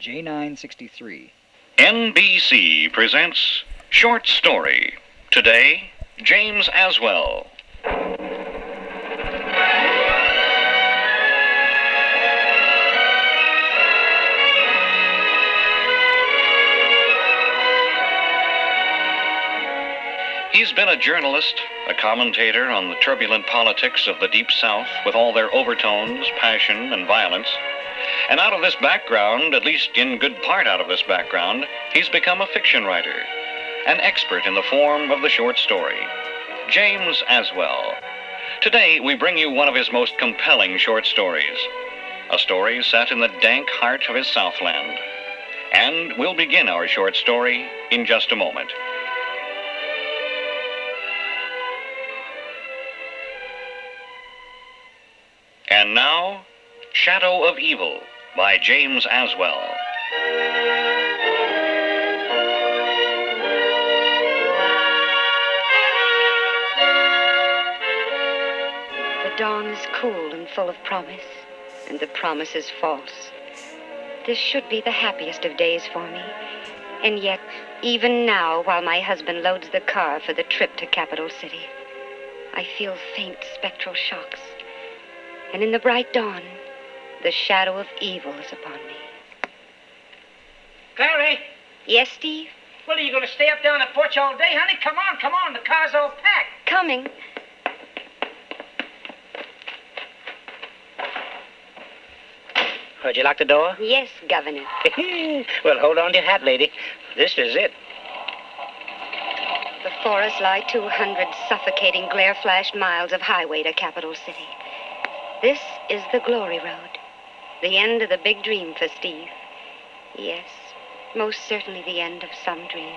J963. NBC presents Short Story. Today, James Aswell. He's been a journalist, a commentator on the turbulent politics of the Deep South with all their overtones, passion, and violence. And out of this background, at least in good part out of this background, he's become a fiction writer, an expert in the form of the short story. James Aswell. Today, we bring you one of his most compelling short stories, a story set in the dank heart of his Southland. And we'll begin our short story in just a moment. And now, Shadow of Evil by James Aswell. The dawn is cool and full of promise, and the promise is false. This should be the happiest of days for me, and yet, even now, while my husband loads the car for the trip to Capital City, I feel faint spectral shocks. And in the bright dawn, the shadow of evil is upon me. Clary? Yes, Steve? Well, are you going to stay up there on the porch all day, honey? Come on. The car's all packed. Coming. Heard you lock the door? Yes, Governor. Well, hold on to your hat, lady. This is it. Before us lie 200 suffocating, glare-flashed miles of highway to Capital City. This is the Glory Road, the end of the big dream for Steve. Yes, most certainly the end of some dream.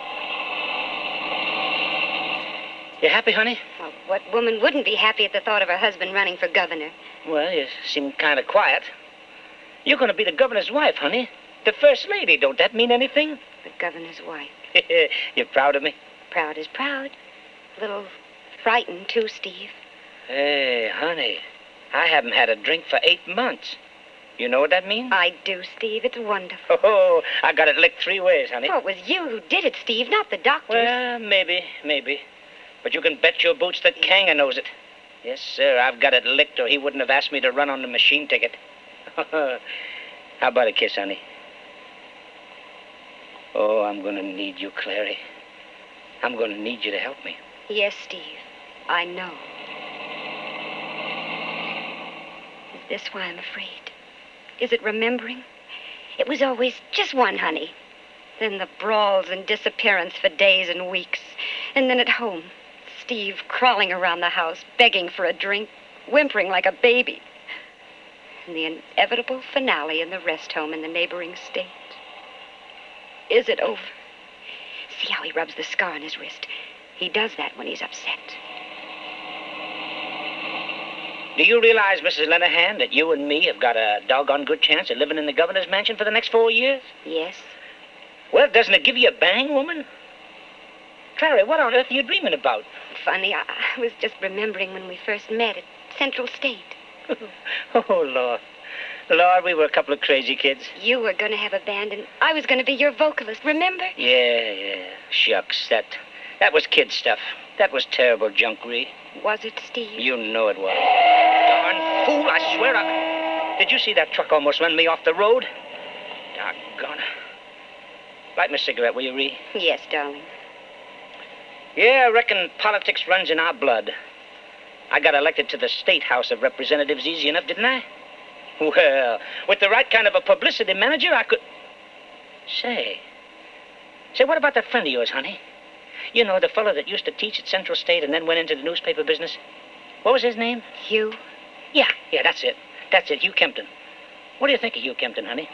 You happy, honey? Well, what woman wouldn't be happy at the thought of her husband running for governor? Well, you seem kind of quiet. You're going to be the governor's wife, honey. The first lady. Don't that mean anything? The governor's wife. You're proud of me? Proud as proud. A little frightened, too, Steve. Hey, honey. I haven't had a drink for 8 months. You know what that means? I do, Steve. It's wonderful. Oh, I got it licked 3 ways, honey. Oh, it was you who did it, Steve, not the doctor. Well, maybe. But you can bet your boots that Kanga knows it. Yes, sir, I've got it licked or he wouldn't have asked me to run on the machine ticket. How about a kiss, honey? Oh, I'm going to need you, Clary. I'm going to need you to help me. Yes, Steve. I know. Is this why I'm afraid? Is it remembering? It was always just one, honey. Then the brawls and disappearance for days and weeks. And then at home, Steve crawling around the house, begging for a drink, whimpering like a baby. And the inevitable finale in the rest home in the neighboring state. Is it over? See how he rubs the scar on his wrist. He does that when he's upset. Do you realize, Mrs. Lenahan, that you and me have got a doggone good chance of living in the governor's mansion for the next 4 years? Yes. Well, doesn't it give you a bang, woman? Clary, what on earth are you dreaming about? Funny, I was just remembering when we first met at Central State. Oh, Lord. Lord, we were a couple of crazy kids. You were going to have a band, and I was going to be your vocalist, remember? Yeah. Shucks, that was kid stuff. That was terrible junkery. Was it, Steve? You know it was. Darn fool, I swear. Did you see that truck almost run me off the road? Doggone it. Light me a cigarette, will you, Ree? Yes, darling. Yeah, I reckon politics runs in our blood. I got elected to the State House of Representatives easy enough, didn't I? Well, with the right kind of a publicity manager, I could... Say, what about that friend of yours, honey? You know, the fellow that used to teach at Central State and then went into the newspaper business. What was his name? Hugh? Yeah, that's it. Hugh Kempton. What do you think of Hugh Kempton, honey?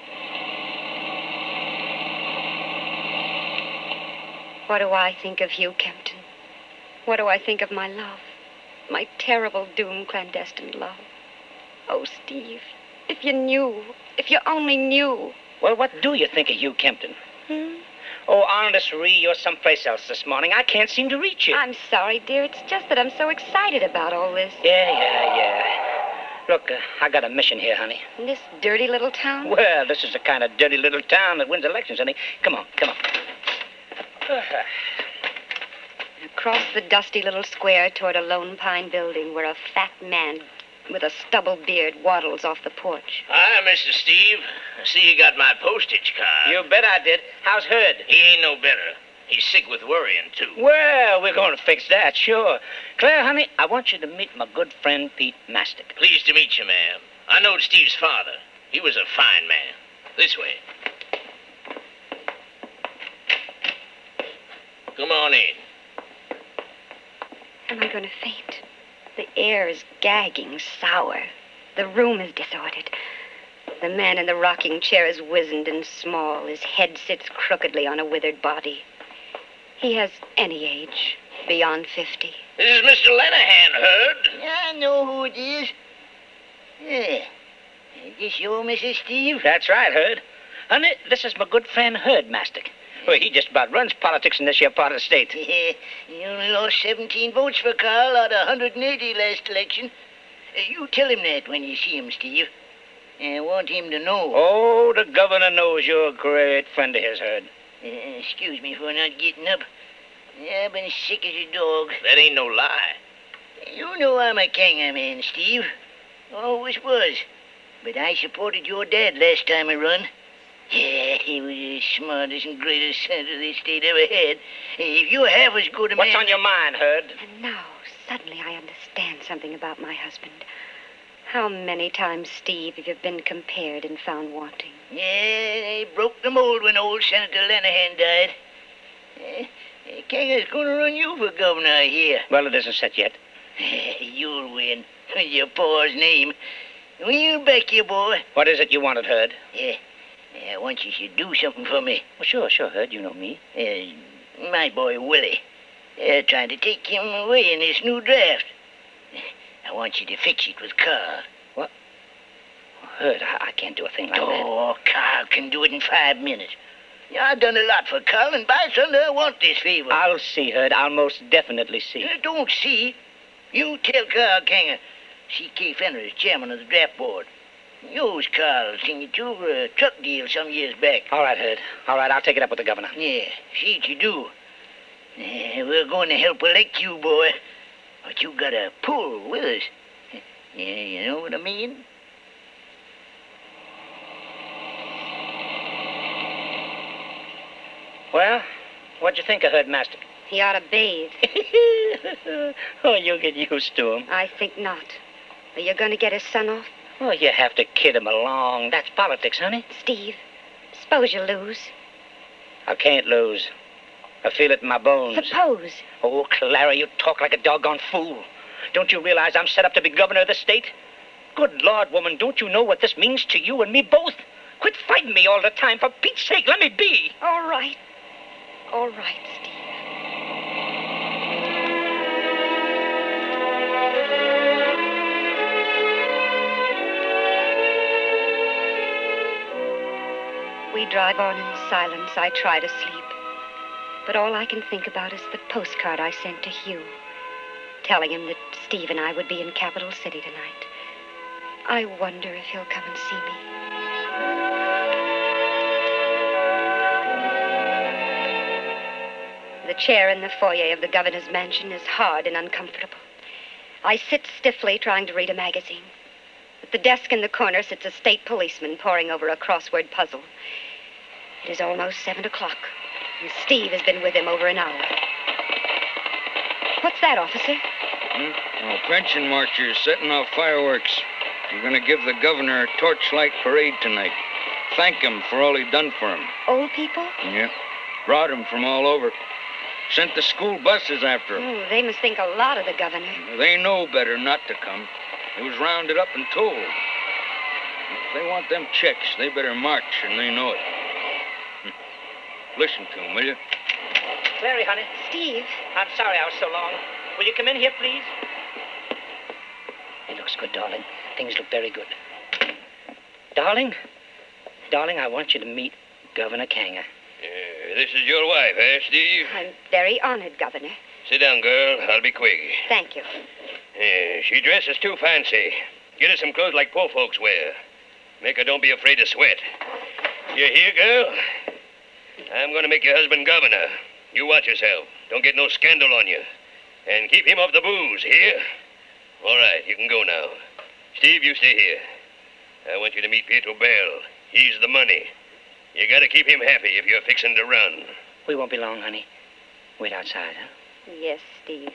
What do I think of Hugh Kempton? What do I think of my love? My terrible, doomed, clandestine love. Oh, Steve, if you knew, if you only knew. Well, what do you think of Hugh Kempton? Oh, honest, Ree, you're someplace else this morning. I can't seem to reach you. I'm sorry, dear. It's just that I'm so excited about all this. Yeah. Look, I got a mission here, honey. In this dirty little town? Well, this is the kind of dirty little town that wins elections, honey. Come on, come on. Across the dusty little square toward a lone pine building where a fat man with a stubble beard waddles off the porch. Hi, Mr. Steve. I see you got my postage card. You bet I did. How's Hurd? He ain't no better. He's sick with worrying, too. Well, we're going to fix that, sure. Claire, honey, I want you to meet my good friend Pete Mastic. Pleased to meet you, ma'am. I knowed Steve's father. He was a fine man. This way. Come on in. Am I going to faint? The air is gagging, sour. The room is disordered. The man in the rocking chair is wizened and small. His head sits crookedly on a withered body. He has any age, beyond 50. This is Mr. Lenahan, Hurd. I know who it is. Yeah. Is this your Mrs. Steve? That's right, Hurd. Honey, this is my good friend Hurd Mastic. Well, he just about runs politics in this here part of the state. He only lost 17 votes for Carl out of 180 last election. You tell him that when you see him, Steve. I want him to know. Oh, the governor knows you're a great friend of his, Hurd. Excuse me for not getting up. I've been sick as a dog. That ain't no lie. You know I'm a Kanger man, Steve. Always was. But I supported your dad last time I run. Yeah, he was the smartest and greatest senator this state ever had. If you're half as good a man... What's on your mind, Hurd? And now, suddenly, I understand something about my husband. How many times, Steve, have you been compared and found wanting? Yeah, they broke the mold when old Senator Lenahan died. Kanger's going to run you for governor, I hear. Well, it isn't set yet. You'll win. Your pa's name. We'll back you, boy. What is it you wanted, Hurd? I want you to do something for me. Well, sure, Hurd. You know me. My boy, Willie. They're trying to take him away in this new draft. I want you to fix it with Carl. What? Hurd, I can't do a thing like that. Oh, Carl can do it in 5 minutes. Yeah, I've done a lot for Carl, and by Sunday I want this favor. I'll see, Hurd. I'll most definitely see. Don't see. You tell Carl Kanger. C.K. Fenner is chairman of the draft board. You was Carl signature for a truck deal some years back. All right, Hurd. All right, I'll take it up with the governor. Yeah, see what you do. We're going to help elect you, boy. But you got to pull with us. Yeah, you know what I mean? Well, what'd you think of Hurd Mastic? He ought to bathe. Oh, you'll get used to him. I think not. Are you going to get his son off? Oh, you have to kid him along. That's politics, honey. Steve, suppose you lose. I can't lose. I feel it in my bones. Suppose. Oh, Clara, you talk like a doggone fool. Don't you realize I'm set up to be governor of the state? Good Lord, woman, don't you know what this means to you and me both? Quit fighting me all the time. For Pete's sake, let me be. All right. All right, Steve. We drive on in silence. I try to sleep. But all I can think about is the postcard I sent to Hugh, telling him that Steve and I would be in Capital City tonight. I wonder if he'll come and see me. The chair in the foyer of the governor's mansion is hard and uncomfortable. I sit stiffly trying to read a magazine. At the desk in the corner sits a state policeman poring over a crossword puzzle. It is almost 7 o'clock, and Steve has been with him over an hour. What's that, officer? Oh, pension marchers setting off fireworks. We're going to give the governor a torchlight parade tonight. Thank him for all he done for him. Old people? Yeah. Brought him from all over. Sent the school buses after him. Oh, they must think a lot of the governor. They know better not to come. He was rounded up and told. If they want them checks, they better march, and they know it. Listen to him, will you? Larry, honey. Steve. I'm sorry I was so long. Will you come in here, please? It looks good, darling. Things look very good. Darling, I want you to meet Governor Kanger. This is your wife, eh, Steve? I'm very honored, Governor. Sit down, girl. I'll be quick. Thank you. She dresses too fancy. Get her some clothes like poor folks wear. Make her don't be afraid to sweat. You hear, girl? I'm going to make your husband governor. You watch yourself. Don't get no scandal on you. And keep him off the booze, hear? All right, you can go now. Steve, you stay here. I want you to meet Pietro Bell. He's the money. You got to keep him happy if you're fixing to run. We won't be long, honey. Wait outside, huh? Yes, Steve.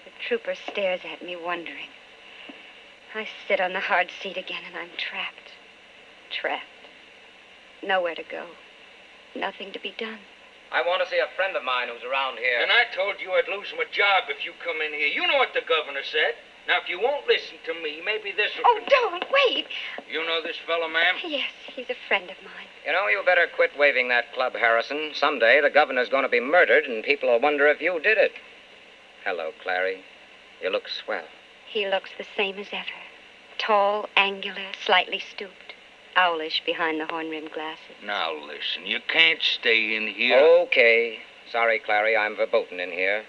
The trooper stares at me, wondering. I sit on the hard seat again, and I'm trapped. Trapped. Nowhere to go. Nothing to be done. I want to see a friend of mine who's around here. And I told you I'd lose my job if you come in here. You know what the governor said. Now, if you won't listen to me, maybe this will... Oh, don't! Wait! You know this fellow, ma'am? Yes, he's a friend of mine. You know, you better quit waving that club, Harrison. Someday the governor's going to be murdered, and people will wonder if you did it. Hello, Clary. You look swell. He looks the same as ever. Tall, angular, slightly stooped. Owlish behind the horn-rimmed glasses. Now, listen, you can't stay in here. Okay. Sorry, Clary, I'm verboten in here.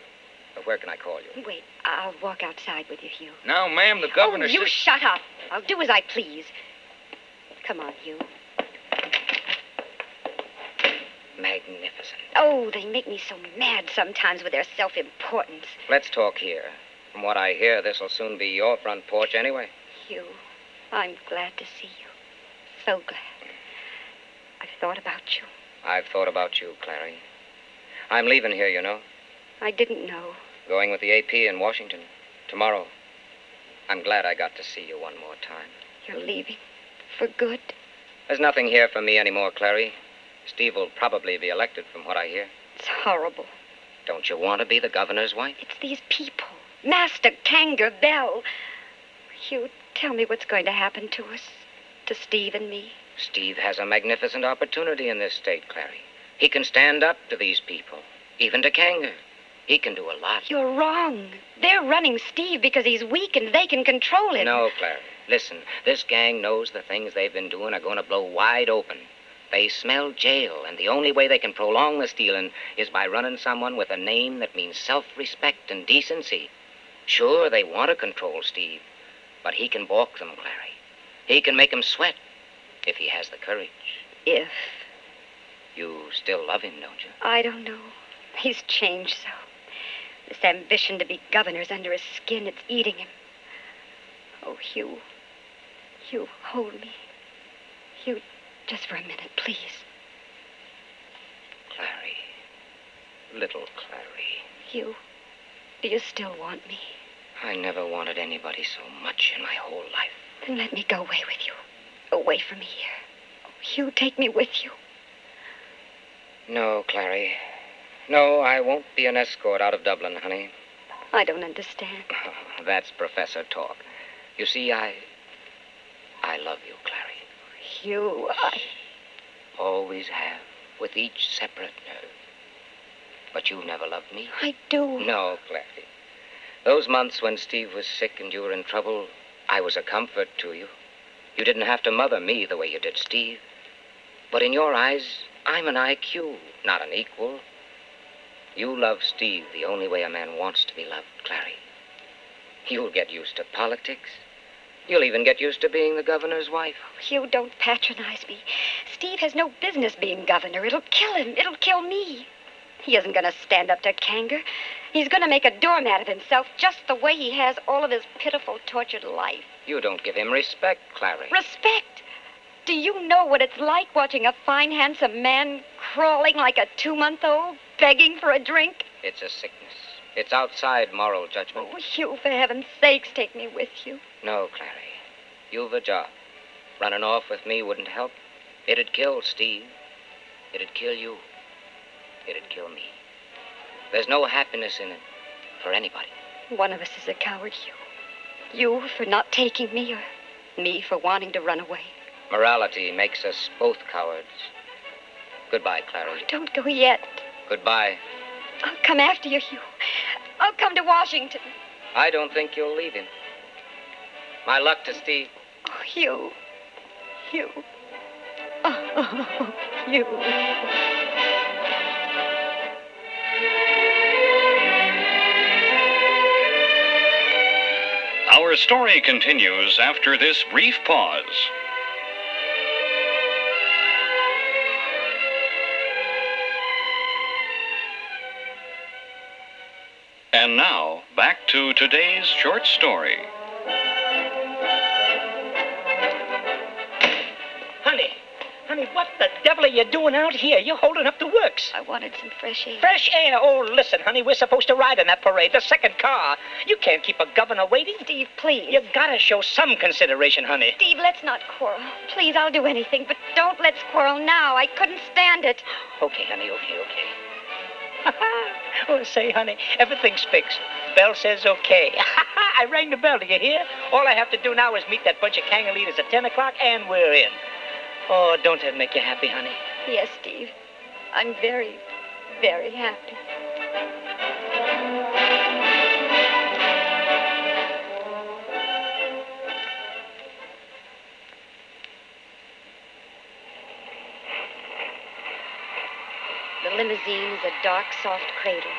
But where can I call you? Wait, I'll walk outside with you, Hugh. Now, ma'am, the governor you said... shut up. I'll do as I please. Come on, Hugh. Magnificent. Oh, they make me so mad sometimes with their self-importance. Let's talk here. From what I hear, this'll soon be your front porch anyway. Hugh, I'm glad to see you. So glad. I've thought about you. I've thought about you, Clary. I'm leaving here, you know. I didn't know. Going with the AP in Washington. Tomorrow. I'm glad I got to see you one more time. You're leaving? For good? There's nothing here for me anymore, Clary. Steve will probably be elected from what I hear. It's horrible. Don't you want to be the governor's wife? It's these people. Master Kanger, Bell. Hugh, tell me what's going to happen to us. To Steve and me. Steve has a magnificent opportunity in this state, Clary. He can stand up to these people. Even to Kanger. He can do a lot. You're wrong. They're running Steve because he's weak and they can control him. No, Clary. Listen, this gang knows the things they've been doing are going to blow wide open. They smell jail, and the only way they can prolong the stealing is by running someone with a name that means self-respect and decency. Sure, they want to control Steve, but he can balk them, Clary. He can make them sweat if he has the courage. If? You still love him, don't you? I don't know. He's changed so. This ambition to be governor's under his skin, it's eating him. Oh, Hugh. Hugh, hold me. Hugh, just for a minute, please. Clary. Little Clary. Hugh, do you still want me? I never wanted anybody so much in my whole life. Then let me go away with you. Away from here. Oh, Hugh, take me with you. No, Clary. No, I won't be an escort out of Dublin, honey. I don't understand. That's professor talk. You see, I love you, Clary. Hugh, Always have, with each separate nerve. But you never loved me. I do. No, Clary. Those months when Steve was sick and you were in trouble, I was a comfort to you. You didn't have to mother me the way you did Steve. But in your eyes, I'm an IQ, not an equal. You love Steve the only way a man wants to be loved, Clary. You'll get used to politics. You'll even get used to being the governor's wife. Hugh, don't patronize me. Steve has no business being governor. It'll kill him. It'll kill me. He isn't going to stand up to Kanger. He's going to make a doormat of himself just the way he has all of his pitiful, tortured life. You don't give him respect, Clary. Respect? Do you know what it's like watching a fine, handsome man crawling like a 2-month-old, begging for a drink? It's a sickness. It's outside moral judgment. Oh, Hugh, for heaven's sakes, take me with you. No, Clary. You've a job. Running off with me wouldn't help. It'd kill Steve. It'd kill you. It'd kill me. There's no happiness in it for anybody. One of us is a coward, Hugh. You for not taking me, or me for wanting to run away. Morality makes us both cowards. Goodbye, Clary. Oh, don't go yet. Goodbye. I'll come after you, Hugh. I'll come to Washington. I don't think you'll leave him. My luck to Steve. Oh, Hugh. Hugh. Oh, Hugh. Our story continues after this brief pause. And now, back to today's short story. Honey, what the devil are you doing out here? You're holding up the works. I wanted some fresh air. Fresh air? Oh, listen, honey, we're supposed to ride in that parade, the second car. You can't keep a governor waiting. Steve, please. You gotta show some consideration, honey. Steve, let's not quarrel. Please, I'll do anything, but don't let's quarrel now. I couldn't stand it. Okay, honey, okay. Oh, say, honey, everything's fixed. Bell says okay. I rang the bell, do you hear? All I have to do now is meet that bunch of Kangar leaders at 10 o'clock, and we're in. Oh, don't that make you happy, honey? Yes, Steve. I'm very, very happy. The limousine is a dark, soft cradle.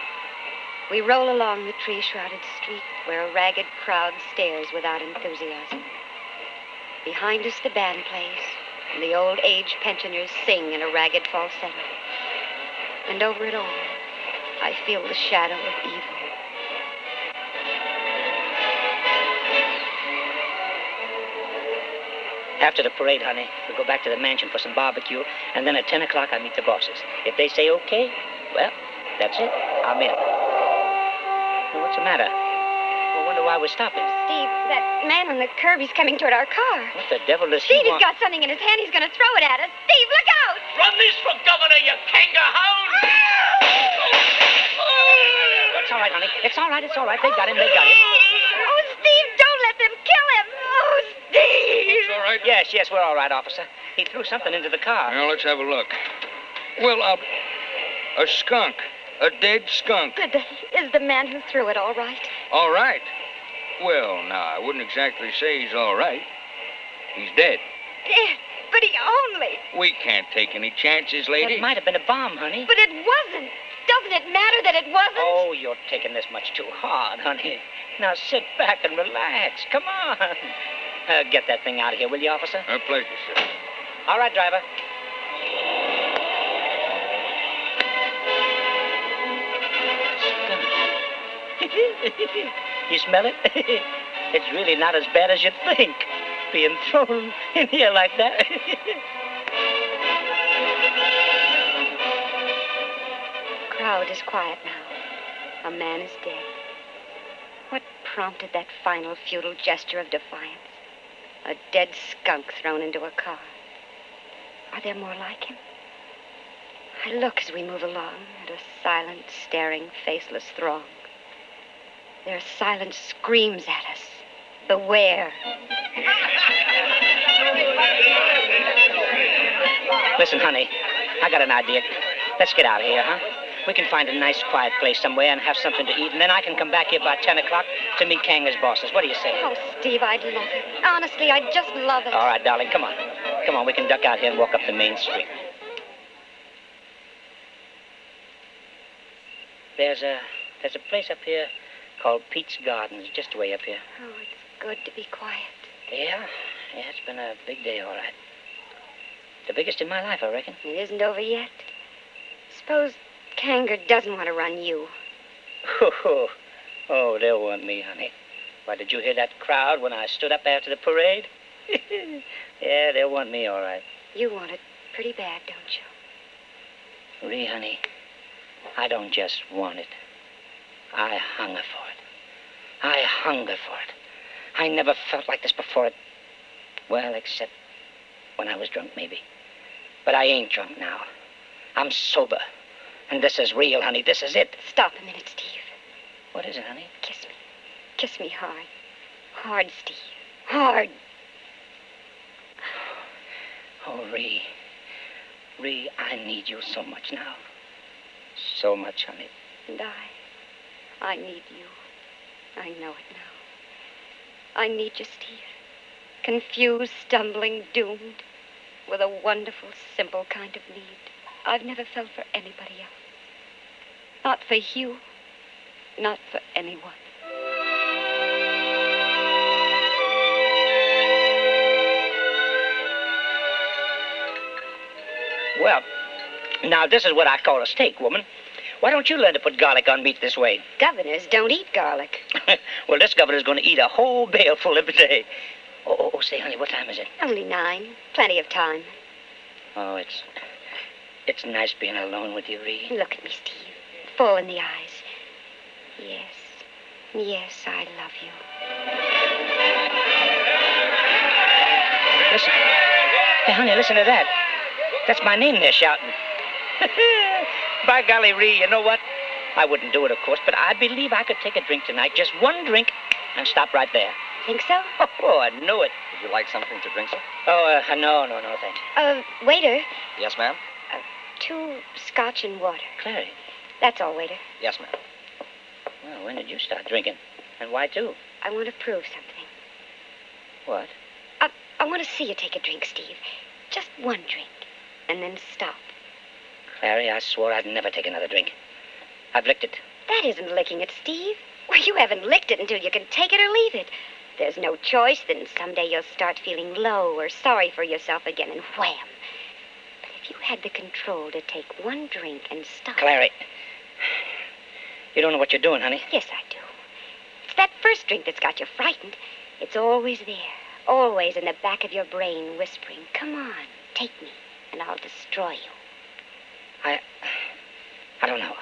We roll along the tree-shrouded street where a ragged crowd stares without enthusiasm. Behind us, the band plays, and the old age pensioners sing in a ragged falsetto. And over it all, I feel the shadow of evil. After the parade, honey, we go back to the mansion for some barbecue, and then at 10 o'clock I meet the bosses. If they say okay, well, that's it. I'm in. Well, what's the matter? I wonder why we're stopping. Steve, that man on the curb, he's coming toward our car. What the devil does Steve, he he's want? got something in his hand. He's going to throw it at us. Steve, look out! Run this for governor, you kangar hound! It's all right, honey. It's all right, it's all right. They got him, they got him. Oh, Steve, don't let them kill him. Oh, Steve! It's all right? Yes, we're all right, officer. He threw something into the car. Now, let's have a look. Well, a skunk. A dead skunk. Is the man who threw it all right? All right. Well, now, I wouldn't exactly say he's all right. He's dead. Dead, but he only... We can't take any chances, lady. It might have been a bomb, honey. But it wasn't. Doesn't it matter that it wasn't? Oh, you're taking this much too hard, honey. Now sit back and relax. Come on. Get that thing out of here, will you, officer? A pleasure, sir. All right, driver. You smell it? It's really not as bad as you'd think, being thrown in here like that. Crowd is quiet now. A man is dead. What prompted that final futile gesture of defiance? A dead skunk thrown into a car. Are there more like him? I look as we move along at a silent, staring, faceless throng. Their silence screams at us. Beware. Listen, honey, I got an idea. Let's get out of here, huh? We can find a nice, quiet place somewhere and have something to eat, and then I can come back here about 10 o'clock to meet Kangar's bosses. What do you say? Oh, Steve, I'd love it. Honestly, I'd just love it. All right, darling, come on. Come on, we can duck out here and walk up the main street. There's a place up here called Pete's Gardens, just way up here. Oh, it's good to be quiet. Yeah, it's been a big day, all right. The biggest in my life, I reckon. It isn't over yet. Suppose Kangar doesn't want to run you. Oh, they'll want me, honey. Why, did you hear that crowd when I stood up after the parade? Yeah, they'll want me, all right. You want it pretty bad, don't you? Ree, honey, I don't just want it. I hunger for it. I hunger for it. I never felt like this before. Well, except when I was drunk, maybe. But I ain't drunk now. I'm sober. And this is real, honey. This is it. Stop a minute, Steve. What is it, honey? Kiss me. Kiss me hard. Hard, Steve. Hard. Oh, Ree. Ree, I need you so much now. So much, honey. And I need you. I know it now. I need you, Steve. Confused, stumbling, doomed. With a wonderful, simple kind of need I've never felt for anybody else. Not for Hugh. Not for anyone. Well, now this is what I call a steak, woman. Why don't you learn to put garlic on meat this way? Governors don't eat garlic. Well, this governor's going to eat a whole bale full every day. Oh, say, honey, what time is it? Only 9. Plenty of time. Oh, it's nice being alone with you, Ree. Look at me, Steve. Full in the eyes. Yes. Yes, I love you. Listen. Hey, honey, listen to that. That's my name they're shouting. By golly, Ree, you know what? I wouldn't do it, of course, but I believe I could take a drink tonight. Just one drink and stop right there. Think so? Oh, I know it. Would you like something to drink, sir? Oh, no, thank you. Waiter. Yes, ma'am? 2 scotch and water. Clary. That's all, waiter. Yes, ma'am. Well, when did you start drinking? And why, too? I want to prove something. What? I want to see you take a drink, Steve. Just one drink. And then stop. Clary, I swore I'd never take another drink. I've licked it. That isn't licking it, Steve. Well, you haven't licked it until you can take it or leave it. There's no choice, then someday you'll start feeling low or sorry for yourself again, and wham. But if you had the control to take one drink and stop... Clary, you don't know what you're doing, honey. Yes, I do. It's that first drink that's got you frightened. It's always there, always in the back of your brain, whispering, come on, take me, and I'll destroy you. I don't know.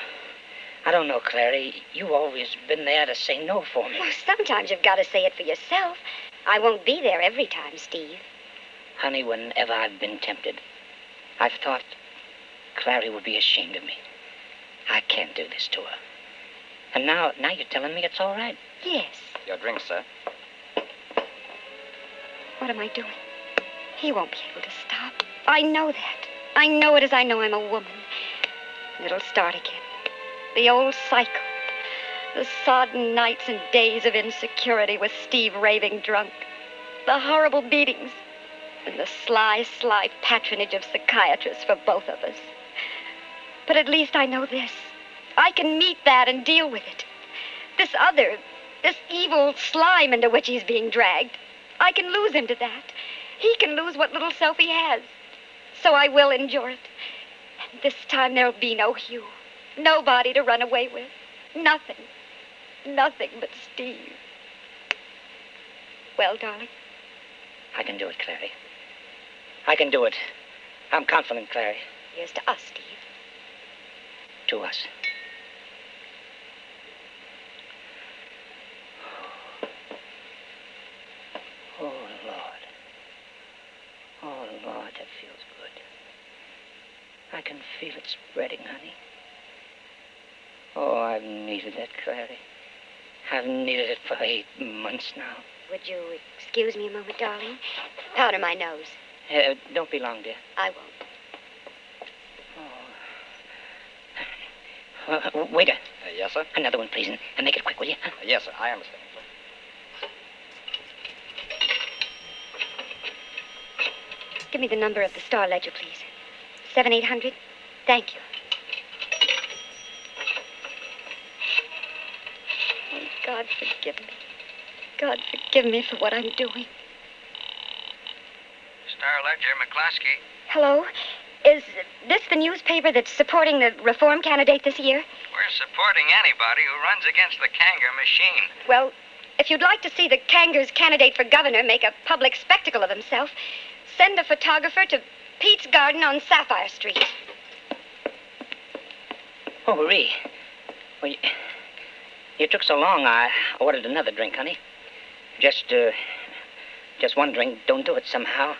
I don't know, Clary. You've always been there to say no for me. Well, sometimes you've got to say it for yourself. I won't be there every time, Steve. Honey, whenever I've been tempted, I've thought Clary would be ashamed of me. I can't do this to her. And now you're telling me it's all right. Yes. Your drink, sir. What am I doing? He won't be able to stop. I know that. I know it as I know I'm a woman. And it'll start again. The old cycle. The sodden nights and days of insecurity with Steve raving drunk. The horrible beatings. And the sly patronage of psychiatrists for both of us. But at least I know this. I can meet that and deal with it. This evil slime into which he's being dragged. I can lose him to that. He can lose what little self he has. So I will endure it. And this time there'll be no Hugh. Nobody to run away with. Nothing. Nothing but Steve. Well, darling? I can do it, Clary. I can do it. I'm confident, Clary. Here's to us, Steve. To us. Oh, Lord. Oh, Lord, that feels good. I can feel it spreading, honey. Oh, I've needed it, Clary. I've needed it for 8 months now. Would you excuse me a moment, darling? Powder my nose. Don't be long, dear. I won't. Waiter. Yes, sir? Another one, please, and make it quick, will you? Yes, sir. I understand, sir. Give me the number of the Star Ledger, please. 7800. Thank you. Oh, God forgive me. God forgive me for what I'm doing. Star Ledger, McCloskey. Hello? Is this the newspaper that's supporting the reform candidate this year? We're supporting anybody who runs against the Kanger machine. Well, if you'd like to see the Kanger's candidate for governor make a public spectacle of himself, send a photographer to Pete's Garden on Sapphire Street. Oh, Ree. Well, you took so long, I ordered another drink, honey. Just one drink. Don't do it somehow.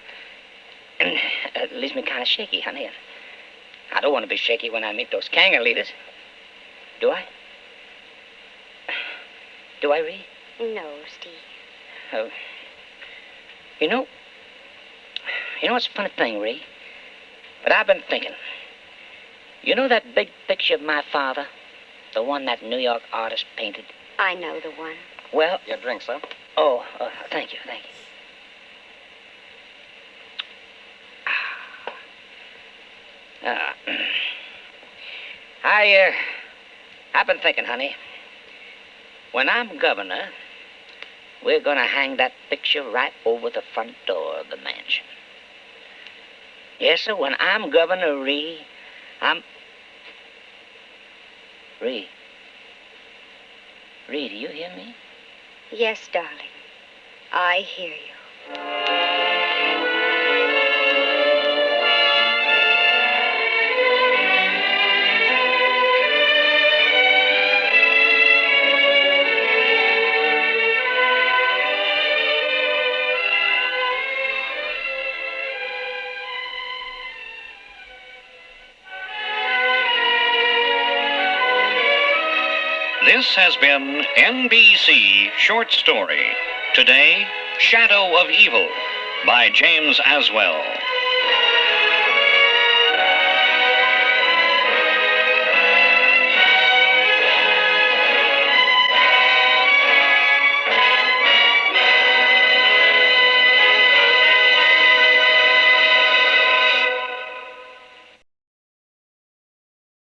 And it leaves me kind of shaky, honey. I don't want to be shaky when I meet those Kanger leaders. Do I? Do I, Ree? No, Steve. You know what's a funny thing, Ree? But I've been thinking. You know that big picture of my father? The one that New York artist painted? I know the one. Well... Your drink, sir? Oh, thank you. I've been thinking, honey. When I'm governor, we're going to hang that picture right over the front door of the mansion. Yes, sir, when I'm Governor, Ree, Ree, do you hear me? Yes, darling. I hear you. This has been NBC Short Story. Today, Shadow of Evil by James Aswell.